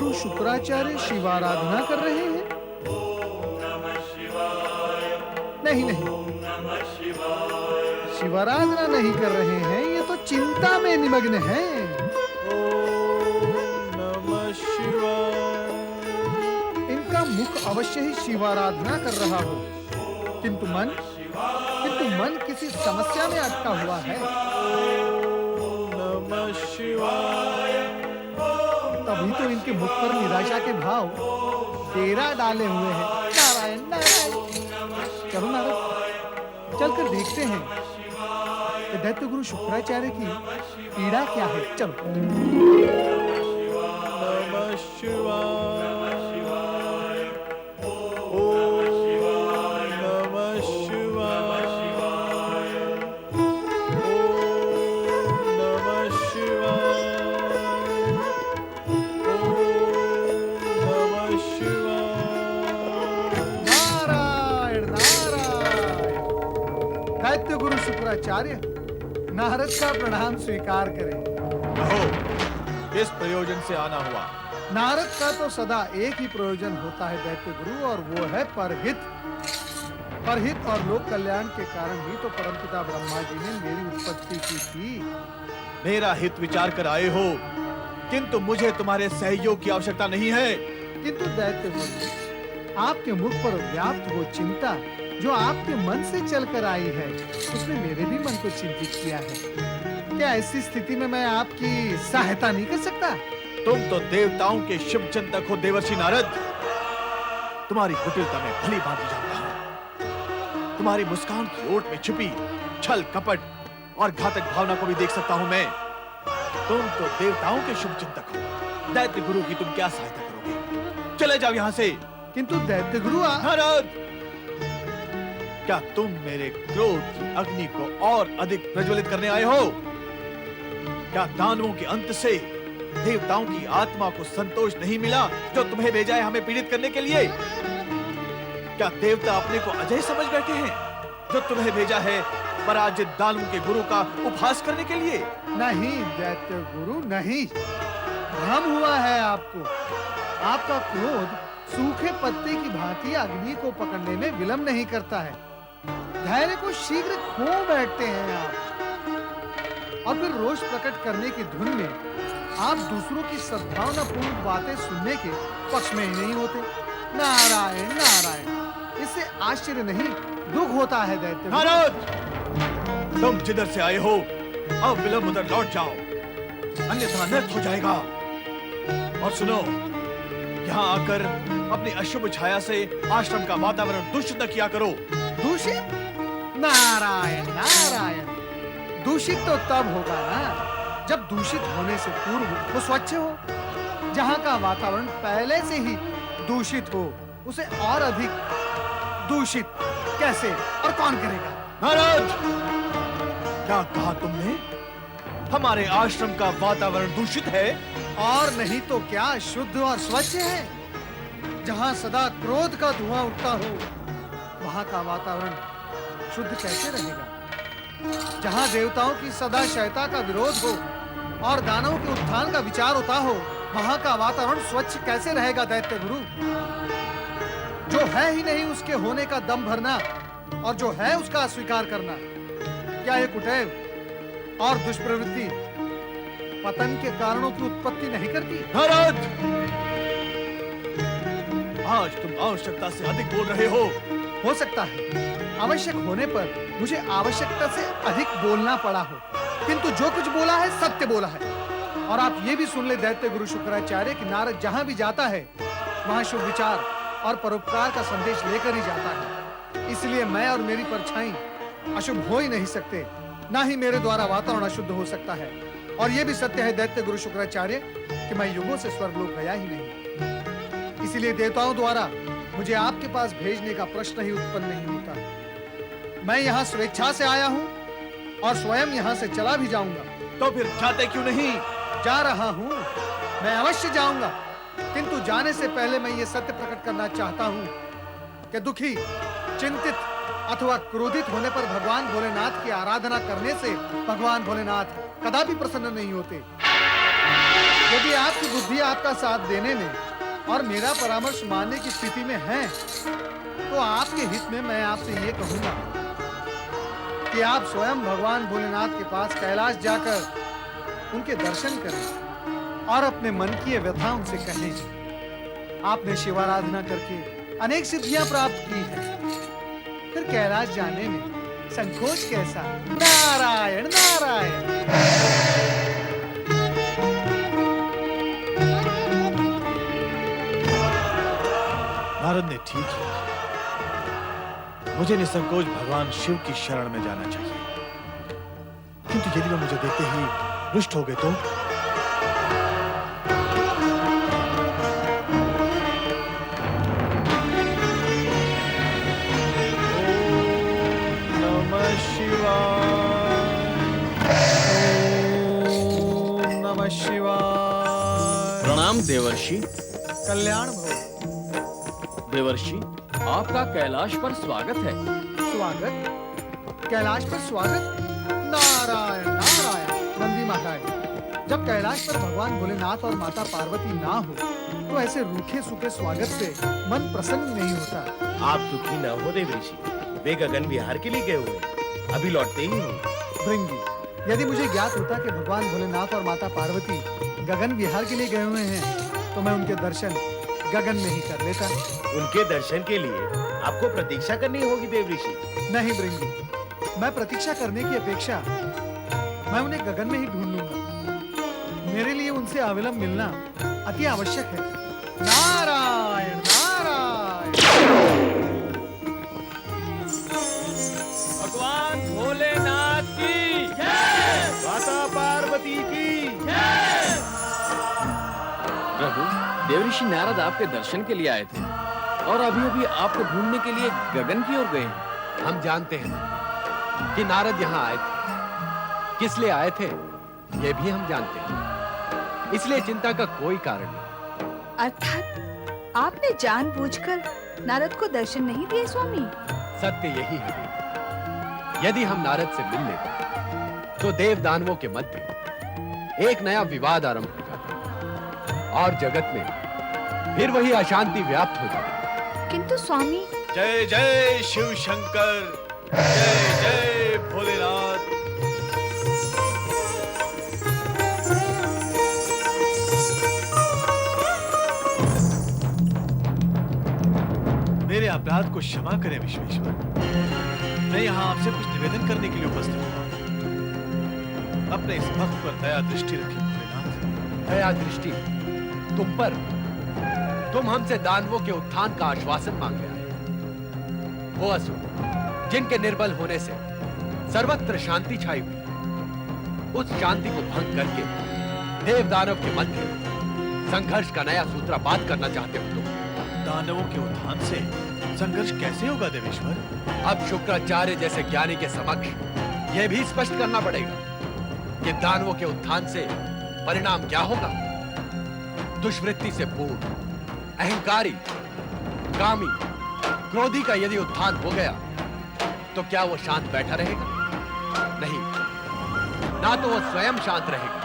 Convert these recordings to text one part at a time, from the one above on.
गुरु शुक्राचार्य शिवाराधना कर रहे हैं? नहीं नहीं, शिवाराधना नहीं कर रहे हैं, ये तो चिंता में निमग्न हैं। ओम नमः शिवाय। इनका मुख अवश्य ही शिवाराधना कर रहा हो, किंतु मन किसी समस्या में अटका हुआ है। ओम नमः शिवाय। तभी तो इनके मुख पर निराशा के भाव डेरा डाले हुए हैं। नारायण नारायण। चलो नारद, चलकर देखते हैं कि दैत्य गुरु शुक्राचार्य की पीड़ा क्या है। चलो। नमः शिवाय। ओम नमः शिवाय। ओम नमः शिवाय। ओम नमः शिवाय। नारायण नारायण। दैत्य गुरु शुक्राचार्य, नारद का प्रणाम स्वीकार करें। कहो, किस प्रयोजन से आना हुआ? नारद का तो सदा एक ही प्रयोजन होता है दैत्य गुरु, और वो है परहित। परहित और लोक कल्याण के कारण ही तो परमपिता ब्रह्मा जी ने मेरी उत्पत्ति की थी। मेरा हित विचार कर आए हो, किंतु मुझे तुम्हारे सहयोग की आवश्यकता नहीं है। किंतु दैत्य गुरु, आपके मुख पर व्याप्त वो चिंता जो आपके मन से चलकर आई है, उसने मेरे भी मन को चिंतित किया है। क्या ऐसी स्थिति में मैं आपकी सहायता नहीं कर सकता? तुम तो देवताओं के शुभ चिंतक हो देवर्षि नारद। तुम्हारी कुटिलता में भली भांति जानता हूं। तुम्हारी मुस्कान की ओट में छिपी छल कपट और घातक भावना को भी देख सकता हूं मैं। तुम तो देवताओं के शुभ चिंतक हो, दैत्य गुरु की तुम क्या सहायता करोगे? चले जाओ यहां से। किंतु दैत्य गुरु नारद, क्या तुम मेरे क्रोध की अग्नि को और अधिक प्रज्वलित करने आए हो? क्या दानवों के अंत से देवताओं की आत्मा को संतोष नहीं मिला जो तुम्हें भेजा है हमें पीड़ित करने के लिए? क्या देवता अपने को अजय समझ बैठे हैं जो तुम्हें भेजा है पराजित दानवों के गुरु का उपहास करने के लिए? नहीं दैत्य गुरु नहीं, भ्रम हुआ है आपको। आपका क्रोध सूखे पत्ते की भांति अग्नि को पकड़ने में विलंब नहीं करता है। धैर्य को शीघ्र खो बैठते हैं आप, और फिर रोष प्रकट करने की धुन में आप दूसरों की सद्भावनापूर्ण बातें सुनने के पक्ष में ही नहीं होते। नारायण नारायण। इससे आश्चर्य नहीं, दुख होता है दैत्य गुरु। नारद, तुम जिधर से आए हो अब विलंब उधर लौट जाओ, अन्यथा अनर्थ हो जाएगा। और सुनो, यहाँ आकर अपनी अशुभ छाया से आश्रम का वातावरण दूषित न किया करो। दूषित? नारायण नारायण। दूषित तो तब होगा ना जब दूषित होने से पूर्व वो स्वच्छ हो। जहाँ का वातावरण पहले से ही दूषित हो, उसे और अधिक दूषित कैसे और कौन करेगा? नारद, क्या कहा तुमने? हमारे आश्रम का वातावरण दूषित है? और नहीं तो क्या, शुद्ध और स्वच्छ है। जहाँ सदा क्रोध का धुआं उठता हो, वहाँ का वातावरण शुद्ध कैसे रहेगा? जहाँ देवताओं की सदा शयता का विरोध हो और दानवों के उत्थान का विचार होता हो, वहाँ का वातावरण स्वच्छ कैसे रहेगा दैत्य गुरु? जो है ही नहीं उसके होने का दम भरना, और जो है उसका अस्वीकार करना, क्या ये कुटैव और दुष्प्रवृत्ति पतन के कारणों की उत्पत्ति नहीं करती? नारद, आज तुम आवश्यकता से अधिक बोल रहे हो सकता है आवश्यक होने पर मुझे आवश्यकता से अधिक बोलना पड़ा हो, किंतु जो कुछ बोला है सत्य बोला है। और आप ये भी सुन ले दैत्य गुरु शुक्राचार्य कि नारद जहां भी जाता है वहां शुभ विचार और परोपकार का संदेश लेकर ही जाता है। इसलिए मैं और मेरी परछाई अशुभ हो ही नहीं सकते, ना ही मेरे द्वारा वातावरण अशुद्ध हो सकता है। और ये भी सत्य है दैत्य गुरु शुक्राचार्य कि मैं युगों से स्वर्गलोक गया ही नहीं। इसलिए देवताओं द्वारा मुझे आपके पास भेजने का प्रश्न ही उत्पन्न नहीं होता। मैं यहाँ स्वेच्छा से आया हूँ और स्वयं यहाँ से चला भी जाऊंगा। तो फिर जाते क्यों नहीं? जा रहा हूँ, मैं अवश्य जाऊंगा, किंतु जाने से पहले मैं ये सत्य प्रकट करना चाहता हूँ कि दुखी, चिंतित अथवा क्रोधित होने पर भगवान भोलेनाथ की आराधना करने से भगवान भोलेनाथ कदापि प्रसन्न नहीं होते। यदि आपकी बुद्धि आपका साथ देने में और मेरा परामर्श मानने की स्थिति में है, तो आपके हित में मैं आपसे ये कहूंगा कि आप स्वयं भगवान भोलेनाथ के पास कैलाश जाकर उनके दर्शन करें और अपने मन की ये व्यथा उनसे कहें। आपने शिवाराधना करके अनेक सिद्धियां प्राप्त की हैं, फिर कैलाश जाने में संकोच कैसा? नारायण नारायण। नारद ने ठीक किया। मुझे निसंकोच भगवान शिव की शरण में जाना चाहिए, किंतु यदि वे मुझे देखते ही रुष्ट हो गए तो? ओम नमः शिवाय। ओम नमः शिवाय। प्रणाम देवर्षि। कल्याण भव। देवर्षि, आपका कैलाश पर स्वागत है। स्वागत? कैलाश पर स्वागत? नारायण नारायण। नंदी महाराज, जब कैलाश पर भगवान भोलेनाथ और माता पार्वती ना हो तो ऐसे रूखे सूखे स्वागत से मन प्रसन्न नहीं होता। आप दुखी न हो देवऋषि, वे गगन विहार के लिए गए हुए हैं, अभी लौटते ही होंगे। भृंगी, यदि मुझे ज्ञात होता कि भगवान भोलेनाथ और माता पार्वती गगन विहार के लिए गए हुए हैं, तो मैं उनके दर्शन गगन में ही कर लेता। उनके दर्शन के लिए आपको प्रतीक्षा करनी होगी देवऋषि। नहीं भृंगी, मैं प्रतीक्षा करने की अपेक्षा मैं उन्हें गगन में ही ढूंढ लूंगा। मेरे लिए उनसे अविलंब मिलना अति आवश्यक है। नारायण नारायण। भगवान भोलेनाथ की जय। माता पार्वती की जय। प्रभु, देवऋषि नारद आपके दर्शन के लिए आए थे और अभी-अभी आपको ढूंढने के लिए गगन की ओर गए हैं। हम जानते हैं कि नारद यहाँ आए थे, किस लिए आए थे ये भी हम जानते हैं, इसलिए चिंता का कोई कारण नहीं। अर्थात आपने जानबूझकर नारद को दर्शन नहीं दिए स्वामी? सत्य यही है देवी। यदि हम नारद से मिल लेते तो देव दानवों के मध्य एक नया विवाद आरंभ हो जाता और जगत में फिर वही अशांति व्याप्त हो जाती। किंतु स्वामी, जय जय शिव शंकर, जय जय भोलेनाथ। मेरे अपराध को क्षमा करें विश्वेश्वर। मैं यहाँ आपसे कुछ निवेदन करने के लिए उपस्थित हुआ। अपने इस भक्त पर दया दृष्टि रखी भोलेनाथ। दया दृष्टि तुम पर? तुम हमसे दानवों के उत्थान का आश्वासन मांग रहे आए। वो असुर जिनके निर्बल होने से सर्वत्र शांति छाई हुई, उस शांति को भंग करके देव दानव के मध्य संघर्ष का नया सूत्रपात करना चाहते हो तुम। दानवों के उत्थान से संघर्ष कैसे होगा देवेश्वर? अब शुक्राचार्य जैसे ज्ञानी के समक्ष यह भी स्पष्ट करना पड़ेगा कि दानवों के उत्थान से परिणाम क्या होगा। दुष्वृत्ति से पूर्ण, अहंकारी, कामी, क्रोधी का यदि उत्थान हो गया तो क्या वो शांत बैठा रहेगा? नहीं, ना तो वो स्वयं शांत रहेगा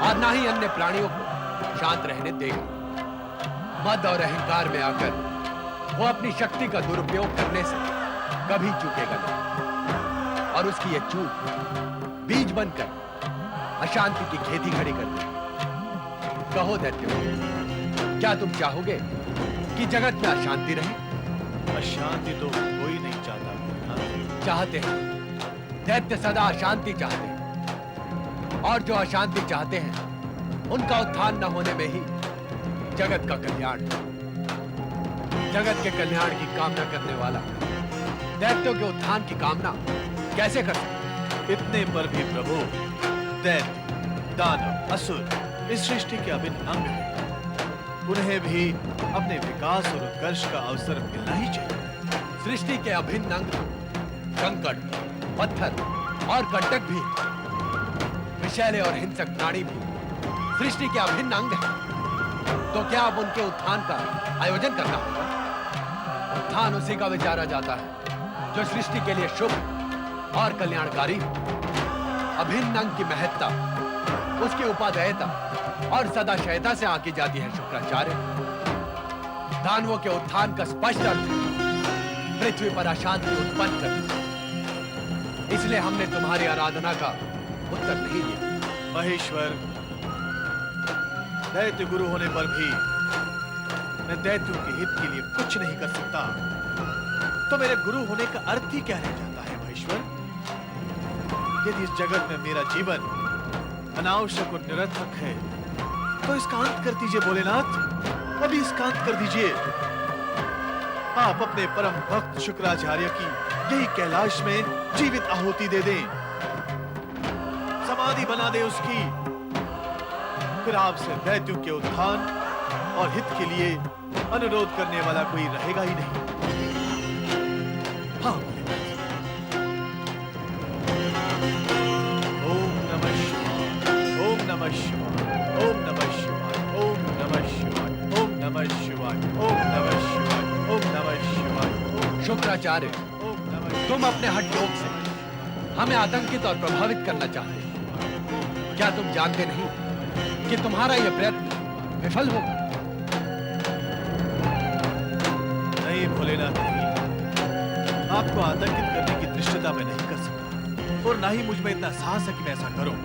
और ना ही अन्य प्राणियों को शांत रहने देगा। मद और अहंकार में आकर वो अपनी शक्ति का दुरुपयोग करने से कभी चूकेगा नहीं और उसकी ये चूक बीज बनकर अशांति की खेती खड़ी कर देगी। कहो दैत्यो, क्या तुम चाहोगे कि जगत में अशांति रहे? अशांति तो कोई नहीं चाहता भोलेनाथ। चाहते हैं, दैत्य सदा अशांति चाहते हैं और जो अशांति चाहते हैं उनका उत्थान न होने में ही जगत का कल्याण, जगत के कल्याण की कामना करने वाला दैत्यों के उत्थान की कामना कैसे कर सकते? इतने पर भी प्रभु, दैत्य, दानव, असुर इस सृष्टि के अभिन्न अंग हैं। उन्हें भी अपने विकास और उत्कर्ष का अवसर मिलना ही चाहिए। सृष्टि के अभिन्न अंग तो कंकड़, पत्थर और कंटक भी हैं। विषैले और हिंसक प्राणी भी सृष्टि के अभिन्न अंग हैं। तो क्या अब उनके उत्थान का आयोजन करना होगा? उत्थान उसी का विचारा जाता है जो सृष्टि के लिए शुभ और कल्याणकारी हो। अभिन्न अंग की महत्ता, उसकी उपादेयता और सदा शयता से आकी जाती है शुक्राचार्य। दानवों के उत्थान का स्पष्ट अर्थ है पृथ्वी पर अशांति उत्पन्न करना। इसलिए हमने तुम्हारी आराधना का उत्तर नहीं दिया। महेश्वर, दैत्य गुरु होने पर भी मैं दैत्यों के हित के लिए कुछ नहीं कर सकता, तो मेरे गुरु होने का अर्थ ही क्या रह जाता है महेश्वर? यदि इस जगत में मेरा जीवन अनावश्यक और निरर्थक है, तो इसका अंत कर दीजिए भोलेनाथ, अभी इसका अंत कर दीजिए। आप अपने परम भक्त शुक्राचार्य की यही कैलाश में जीवित आहुति दे दें, समाधि बना दे उसकी, फिर आपसे दैत्यों के उत्थान और हित के लिए अनुरोध करने वाला कोई रहेगा ही नहीं। हाँ भोलेनाथ। ओम नमः शिवाय, ओम नमः शिवाय, ओम नमः शिवाय, ओम नमः शिवाय, ओम नमः शिवाय, ओम नमः शिवाय, ओम नमः शिवाय। शुक्राचार्य, ओम नमः। तुम अपने हठ योग से हमें आतंकित और प्रभावित करना चाहते हो। क्या तुम जानते नहीं कि तुम्हारा यह प्रयत्न विफल होगा? नहीं भोलेनाथ, नहीं। आपको आतंकित करने की दृष्टता मैं नहीं कर सकता, और ना ही मुझ में इतना साहस है कि मैं ऐसा करूं।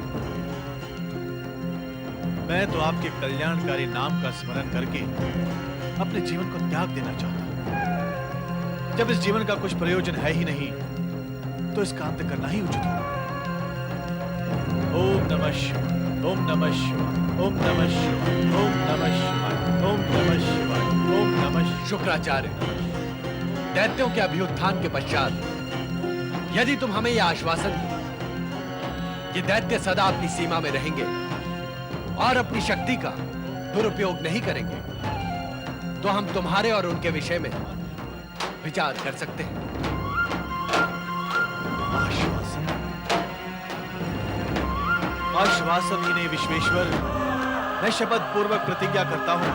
मैं तो आपके कल्याणकारी नाम का स्मरण करके अपने जीवन को त्याग देना चाहता हूं। जब इस जीवन का कुछ प्रयोजन है ही नहीं, तो इसका अंत करना ही उचित होगा। ओम नमः शिवाय, ओम नमः शिवाय, ओम नमः शिवाय, ओम नमः शिवाय, ओम नमः शिवाय, ओम नमः शिवाय। शुक्राचार्य, दैत्यों के अभ्युत्थान के पश्चात यदि तुम हमें यह आश्वासन दो कि दैत्य सदा अपनी सीमा में रहेंगे और अपनी शक्ति का दुरुपयोग नहीं करेंगे, तो हम तुम्हारे और उनके विषय में विचार कर सकते हैं। आश्वासन, आश्वासन ही नहीं विश्वेश्वर, मैं शपथ पूर्वक प्रतिज्ञा करता हूं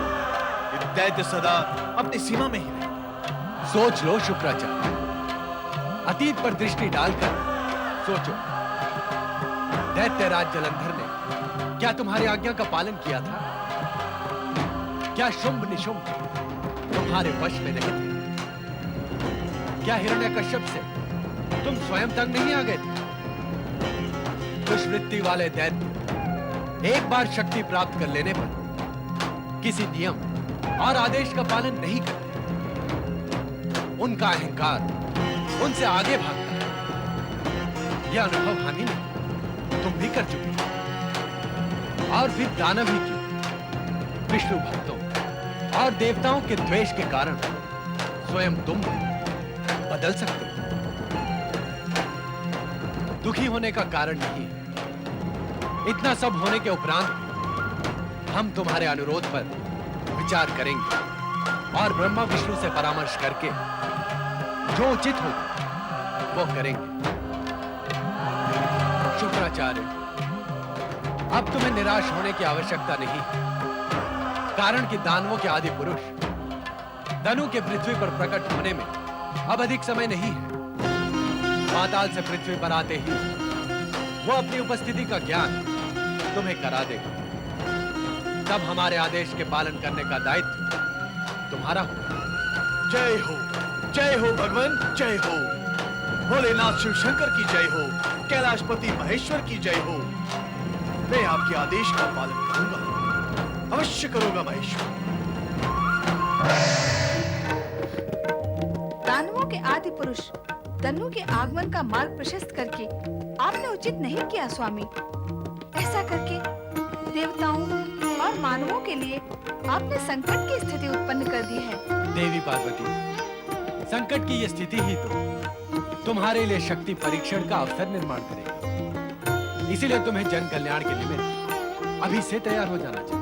कि दैत्य सदा अपनी सीमा में ही रहे। सोच लो शुक्राचार्य, अतीत पर दृष्टि डालकर सोचो। दैत्यराज जलंधर ने क्या तुम्हारी आज्ञा का पालन किया था? क्या शुंभ निशुंभ तुम्हारे वश में नहीं थे? क्या हिरण्यकश्यप से तुम स्वयं तक नहीं आ गए थे? दुष्वृत्ति वाले दैत्य एक बार शक्ति प्राप्त कर लेने पर किसी नियम और आदेश का पालन नहीं करते। उनका अहंकार उनसे आगे भागता है। यह अनुभव हानि नहीं, तुम भी कर चुके हो। और फिर दानव ही क्यों, विष्णु भक्तों और देवताओं के द्वेष के कारण स्वयं तुम बदल सकते हो। दुखी होने का कारण नहीं। इतना सब होने के उपरांत हम तुम्हारे अनुरोध पर विचार करेंगे और ब्रह्मा विष्णु से परामर्श करके जो उचित हो वो करेंगे। शुक्राचार्य, अब तुम्हें निराश होने की आवश्यकता नहीं, कारण कि दानवों के आदि पुरुष धनु के पृथ्वी पर प्रकट होने में अब अधिक समय नहीं है। पाताल से पृथ्वी पर आते ही वो अपनी उपस्थिति का ज्ञान तुम्हें करा देगा। तब हमारे आदेश के पालन करने का दायित्व तुम्हारा होगा। जय हो भगवान, जय हो। भोलेनाथ शिव शंकर की जय हो, कैलाशपति महेश्वर की जय हो। मैं आपके आदेश का पालन करूंगा, अवश्य करूंगा महेश्वर। दानवों के आदि पुरुष धनु के आगमन का मार्ग प्रशस्त करके आपने उचित नहीं किया स्वामी। ऐसा करके देवताओं और मानवों के लिए आपने संकट की स्थिति उत्पन्न कर दी है। देवी पार्वती, संकट की यह स्थिति ही तो तुम्हारे लिए शक्ति परीक्षण का अवसर निर्माण करेगी। इसीलिए तुम्हें जन कल्याण के निमित्त अभी से तैयार हो जाना चाहिए।